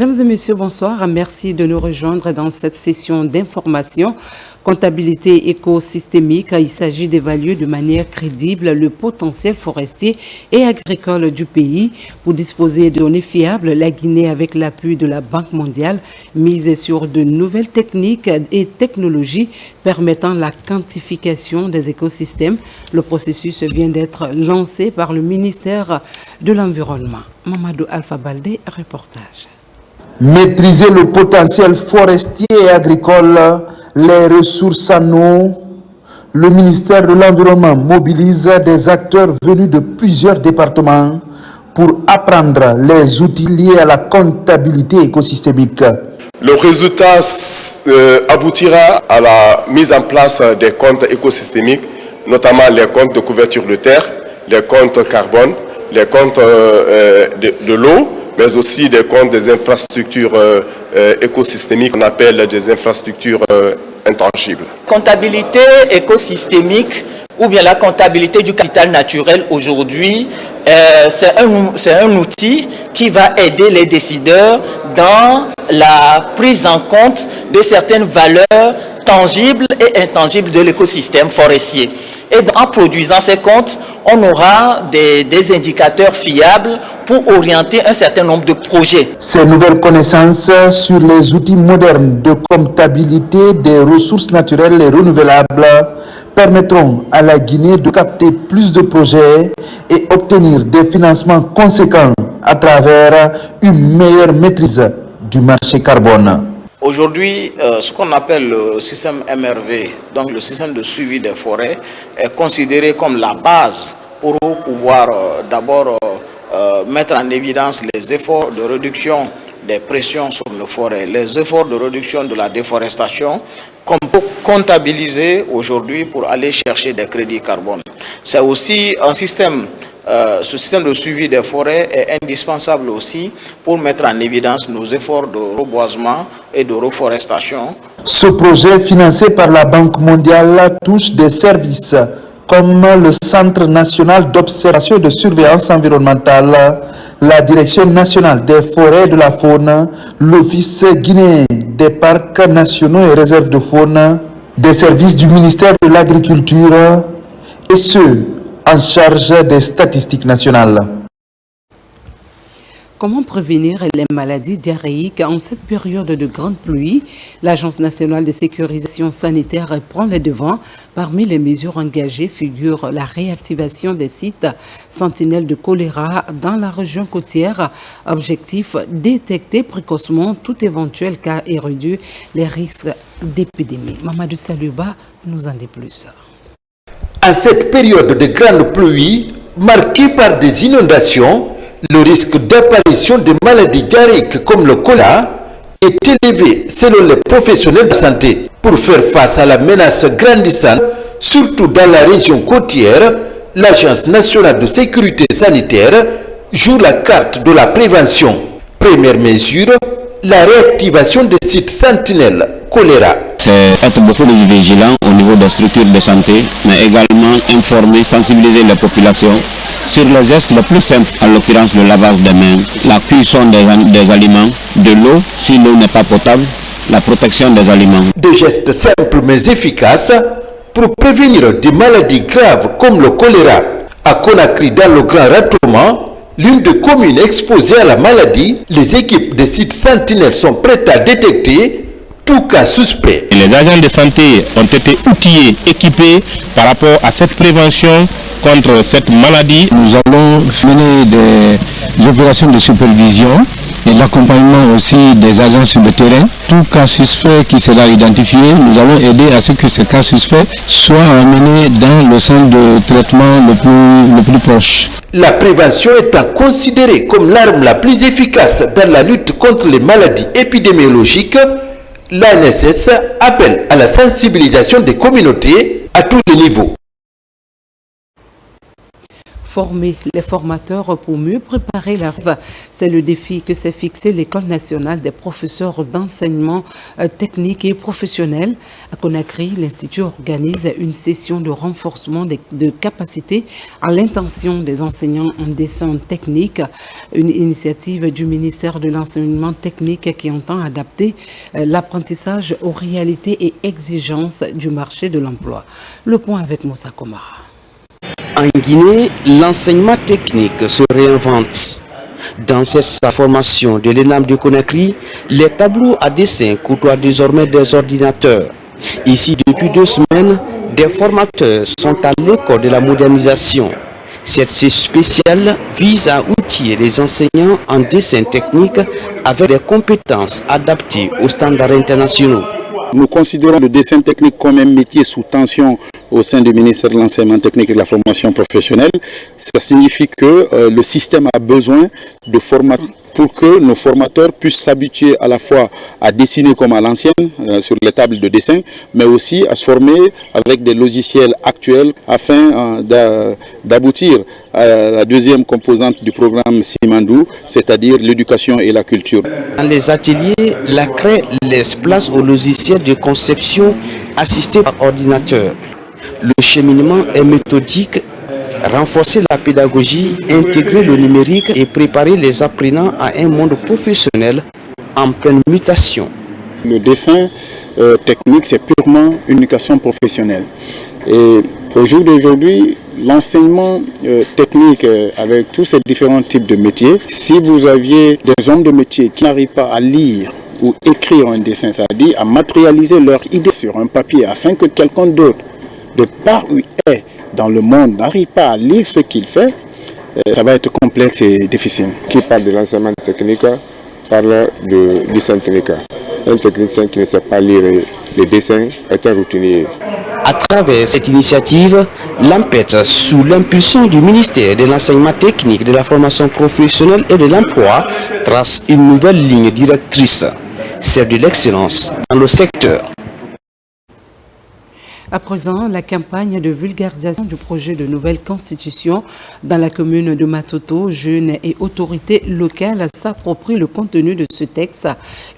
Mesdames et messieurs, bonsoir. Merci de nous rejoindre dans cette session d'information. Comptabilité écosystémique, il s'agit d'évaluer de manière crédible le potentiel forestier et agricole du pays. Pour disposer de données fiables, la Guinée, avec l'appui de la Banque mondiale, mise sur de nouvelles techniques et technologies permettant la quantification des écosystèmes. Le processus vient d'être lancé par le ministère de l'Environnement. Mamadou Alpha Baldé, reportage. Maîtriser le potentiel forestier et agricole, les ressources en eau. Le ministère de l'Environnement mobilise des acteurs venus de plusieurs départements pour apprendre les outils liés à la comptabilité écosystémique. Le résultat aboutira à la mise en place des comptes écosystémiques, notamment les comptes de couverture de terre, les comptes carbone, les comptes de l'eau, mais aussi des comptes des infrastructures écosystémiques qu'on appelle des infrastructures intangibles. Comptabilité écosystémique ou bien la comptabilité du capital naturel aujourd'hui, c'est un outil qui va aider les décideurs dans la prise en compte de certaines valeurs tangibles et intangibles de l'écosystème forestier. Et en produisant ces comptes, on aura des indicateurs fiables pour orienter un certain nombre de projets. Ces nouvelles connaissances sur les outils modernes de comptabilité des ressources naturelles et renouvelables permettront à la Guinée de capter plus de projets et obtenir des financements conséquents à travers une meilleure maîtrise du marché carbone. Aujourd'hui, ce qu'on appelle le système MRV, donc le système de suivi des forêts, est considéré comme la base pour pouvoir d'abord mettre en évidence les efforts de réduction des pressions sur nos forêts, les efforts de réduction de la déforestation, qu'on peut comptabiliser aujourd'hui pour aller chercher des crédits carbone. C'est aussi un système. Ce système de suivi des forêts est indispensable aussi pour mettre en évidence nos efforts de reboisement et de reforestation. Ce projet financé par la Banque mondiale touche des services comme le Centre national d'observation et de surveillance environnementale, la Direction nationale des forêts et de la faune, l'Office guinéen des parcs nationaux et réserves de faune, des services du ministère de l'Agriculture et ceux en charge des statistiques nationales. Comment prévenir les maladies diarrhéiques en cette période de grande pluie? L'Agence nationale de sécurisation sanitaire prend les devants. Parmi les mesures engagées figure la réactivation des sites sentinelles de choléra dans la région côtière. Objectif, détecter précocement tout éventuel cas et réduire les risques d'épidémie. Mamadou Saluba nous en dit plus. En cette période de grande pluie, marquée par des inondations, le risque d'apparition de maladies diarrhéiques comme le choléra est élevé selon les professionnels de santé. Pour faire face à la menace grandissante, surtout dans la région côtière, l'Agence nationale de sécurité sanitaire joue la carte de la prévention. Première mesure, la réactivation des sites sentinelles choléra. C'est être beaucoup plus vigilant au niveau des structures de santé, mais également informer, sensibiliser les populations sur les gestes les plus simples, en l'occurrence le lavage des mains, la cuisson des aliments, de l'eau si l'eau n'est pas potable, la protection des aliments. Des gestes simples mais efficaces pour prévenir des maladies graves comme le choléra. À Conakry, dans le Grand Ratourement, l'une des communes exposées à la maladie, les équipes des sites sentinelles sont prêtes à détecter tout cas suspect. Les agents de santé ont été outillés, équipés par rapport à cette prévention contre cette maladie. Nous allons mener des opérations de supervision et l'accompagnement aussi des agents sur le terrain. Tout cas suspect qui sera identifié, nous allons aider à ce que ces cas suspects soient amenés dans le centre de traitement le plus proche. La prévention étant considérée comme l'arme la plus efficace dans la lutte contre les maladies épidémiologiques, l'ANSS appelle à la sensibilisation des communautés à tous les niveaux. Former les formateurs pour mieux préparer l'arrivée, c'est le défi que s'est fixé l'École nationale des professeurs d'enseignement technique et professionnel. À Conakry, l'Institut organise une session de renforcement de capacités à l'intention des enseignants en dessin technique, une initiative du ministère de l'enseignement technique qui entend adapter l'apprentissage aux réalités et exigences du marché de l'emploi. Le point avec Moussa Komara. En Guinée, l'enseignement technique se réinvente. Dans cette formation de l'ENAM de Conakry, les tableaux à dessin côtoient désormais des ordinateurs. Ici, depuis 2 semaines, des formateurs sont à l'école de la modernisation. Cette session spéciale vise à outiller les enseignants en dessin technique avec des compétences adaptées aux standards internationaux. Nous considérons le dessin technique comme un métier sous tension au sein du ministère de l'enseignement technique et de la formation professionnelle. Ça signifie que le système a besoin de formateurs pour que nos formateurs puissent s'habituer à la fois à dessiner comme à l'ancienne sur les tables de dessin, mais aussi à se former avec des logiciels actuels afin d'aboutir à la deuxième composante du programme Simandou, c'est-à-dire l'éducation et la culture. Dans les ateliers, la CRE laisse place aux logiciels de conception assistés par ordinateur. Le cheminement est méthodique. Renforcer la pédagogie, intégrer le numérique et préparer les apprenants à un monde professionnel en pleine mutation. Le dessin technique, c'est purement une éducation professionnelle. Et au jour d'aujourd'hui, l'enseignement technique avec tous ces différents types de métiers, si vous aviez des hommes de métier qui n'arrivent pas à lire ou écrire un dessin, c'est-à-dire à matérialiser leur idée sur un papier afin que quelqu'un d'autre, de part où il est dans le monde, n'arrive pas à lire ce qu'il fait, ça va être complexe et difficile. Qui parle de l'enseignement technique parle de dessin technique. Un technicien qui ne sait pas lire les dessins est un routinier. À travers cette initiative, l'AMPET, sous l'impulsion du ministère de l'enseignement technique, de la formation professionnelle et de l'emploi, trace une nouvelle ligne directrice, celle de l'excellence dans le secteur. À présent, la campagne de vulgarisation du projet de nouvelle constitution dans la commune de Matoto, jeunes et autorités locales s'approprient le contenu de ce texte.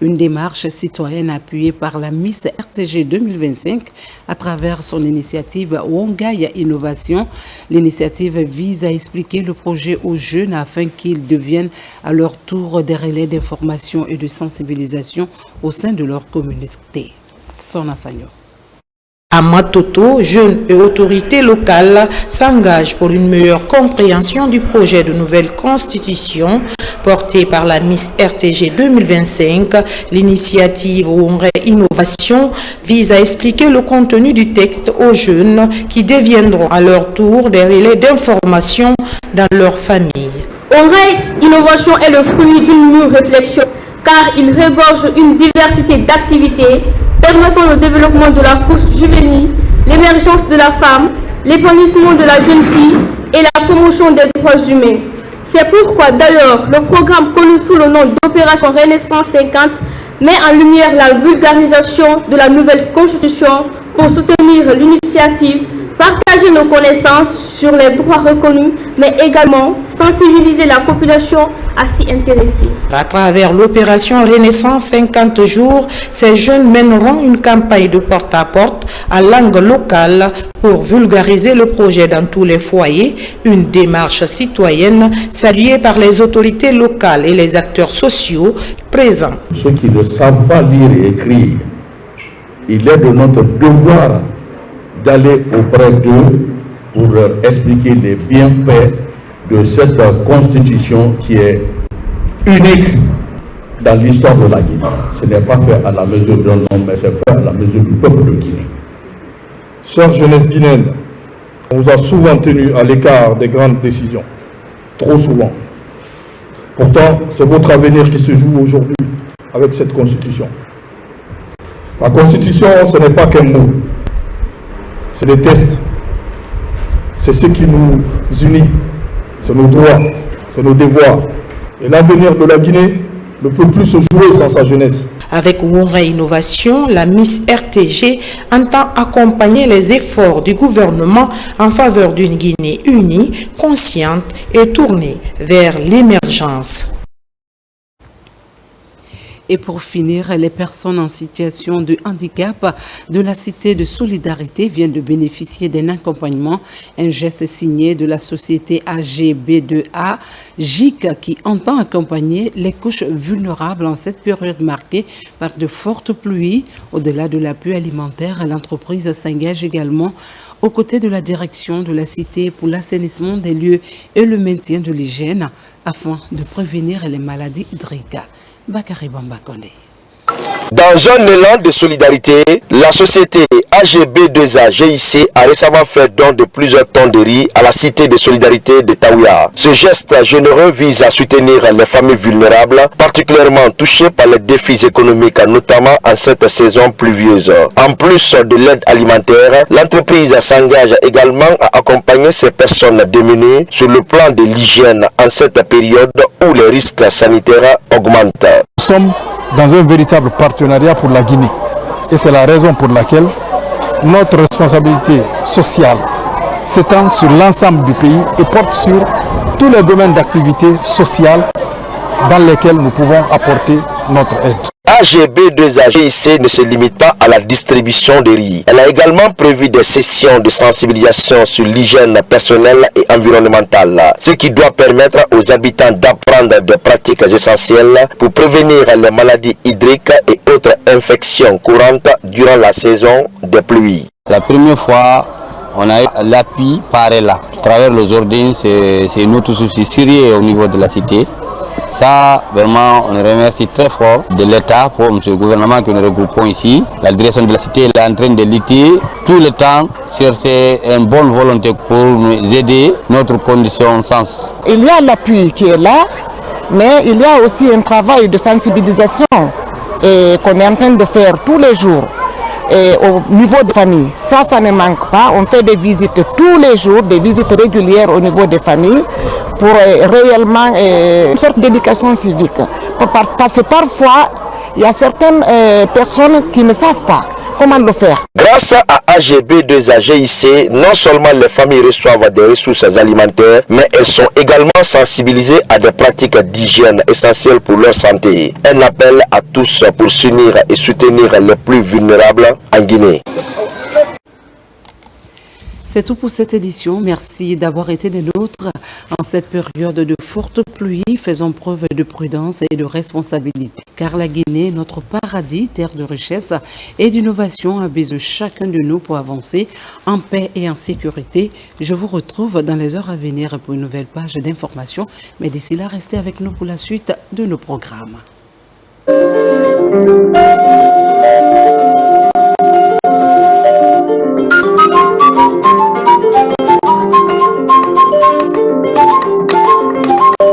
Une démarche citoyenne appuyée par la Miss RTG 2025 à travers son initiative Wongai Innovation. L'initiative vise à expliquer le projet aux jeunes afin qu'ils deviennent à leur tour des relais d'information et de sensibilisation au sein de leur communauté. Son enseignant. À Matoto, jeunes et autorités locales s'engagent pour une meilleure compréhension du projet de nouvelle constitution porté par la Miss RTG 2025. L'initiative Wongai Innovation vise à expliquer le contenu du texte aux jeunes qui deviendront à leur tour des relais d'information dans leur famille. Wongai Innovation est le fruit d'une mûre réflexion car il regorge une diversité d'activités permettant le développement de la couche juvénile, l'émergence de la femme, l'épanouissement de la jeune fille et la promotion des droits humains. C'est pourquoi d'ailleurs le programme connu sous le nom d'Opération Renaissance 50 met en lumière la vulgarisation de la nouvelle constitution pour soutenir l'initiative, partager nos connaissances sur les droits reconnus, mais également sensibiliser la population à s'y intéresser. À travers l'opération Renaissance 50 jours, ces jeunes mèneront une campagne de porte-à-porte en langue locale pour vulgariser le projet dans tous les foyers, une démarche citoyenne saluée par les autorités locales et les acteurs sociaux présents. Ceux qui ne savent pas lire et écrire, il est de notre devoir d'aller auprès d'eux pour leur expliquer les bienfaits de cette constitution qui est unique dans l'histoire de la Guinée. Ce n'est pas fait à la mesure d'un homme, mais c'est fait à la mesure du peuple de Guinée. Chère jeunesse guinéenne, on vous a souvent tenu à l'écart des grandes décisions, trop souvent. Pourtant, c'est votre avenir qui se joue aujourd'hui avec cette constitution. La constitution, ce n'est pas qu'un mot. C'est des tests, c'est ce qui nous unit, c'est nos droits, c'est nos devoirs. Et l'avenir de la Guinée ne peut plus se jouer sans sa jeunesse. Avec Wonga Innovation, la Miss RTG entend accompagner les efforts du gouvernement en faveur d'une Guinée unie, consciente et tournée vers l'émergence. Et pour finir, les personnes en situation de handicap de la Cité de Solidarité viennent de bénéficier d'un accompagnement, un geste signé de la société AGB2A, GIC, qui entend accompagner les couches vulnérables en cette période marquée par de fortes pluies. Au-delà de l'appui alimentaire, l'entreprise s'engage également aux côtés de la direction de la Cité pour l'assainissement des lieux et le maintien de l'hygiène afin de prévenir les maladies hydriques. Bakary Bambakone. Dans un élan de solidarité, la société AGB2A GIC a récemment fait don de plusieurs tonnes de riz à la Cité de Solidarité de Taouya. Ce geste généreux vise à soutenir les familles vulnérables, particulièrement touchées par les défis économiques, notamment en cette saison pluvieuse. En plus de l'aide alimentaire, l'entreprise s'engage également à accompagner ces personnes démunies sur le plan de l'hygiène en cette période où les risques sanitaires augmentent. Nous sommes dans un véritable partenariat pour la Guinée. Et c'est la raison pour laquelle notre responsabilité sociale s'étend sur l'ensemble du pays et porte sur tous les domaines d'activité sociale dans lesquels nous pouvons apporter notre aide. AGB2A GIC ne se limite pas à la distribution de riz. Elle a également prévu des sessions de sensibilisation sur l'hygiène personnelle et environnementale, ce qui doit permettre aux habitants d'apprendre des pratiques essentielles pour prévenir les maladies hydriques et autres infections courantes durant la saison des pluies. La première fois, on a eu l'appui par là. À travers les ordines, c'est notre souci sérieux au niveau de la cité. Ça, vraiment, on remercie très fort de l'État pour ce gouvernement que nous regroupons ici. La direction de la cité est en train de lutter tout le temps sur une bonne volonté pour nous aider notre condition sens. Il y a l'appui qui est là, mais il y a aussi un travail de sensibilisation qu'on est en train de faire tous les jours. Et au niveau des familles, ça ne manque pas. On fait des visites tous les jours, des visites régulières au niveau des familles pour réellement une sorte d'éducation civique. Parce que parfois, il y a certaines personnes qui ne savent pas comment le faire. Grâce à AGB2A GIC, non seulement les familles reçoivent des ressources alimentaires, mais elles sont également sensibilisées à des pratiques d'hygiène essentielles pour leur santé. Un appel à tous pour s'unir et soutenir les plus vulnérables en Guinée. C'est tout pour cette édition. Merci d'avoir été des nôtres. En cette période de forte pluie, faisons preuve de prudence et de responsabilité. Car la Guinée, notre paradis, terre de richesse et d'innovation, a besoin de chacun de nous pour avancer en paix et en sécurité. Je vous retrouve dans les heures à venir pour une nouvelle page d'information. Mais d'ici là, restez avec nous pour la suite de nos programmes.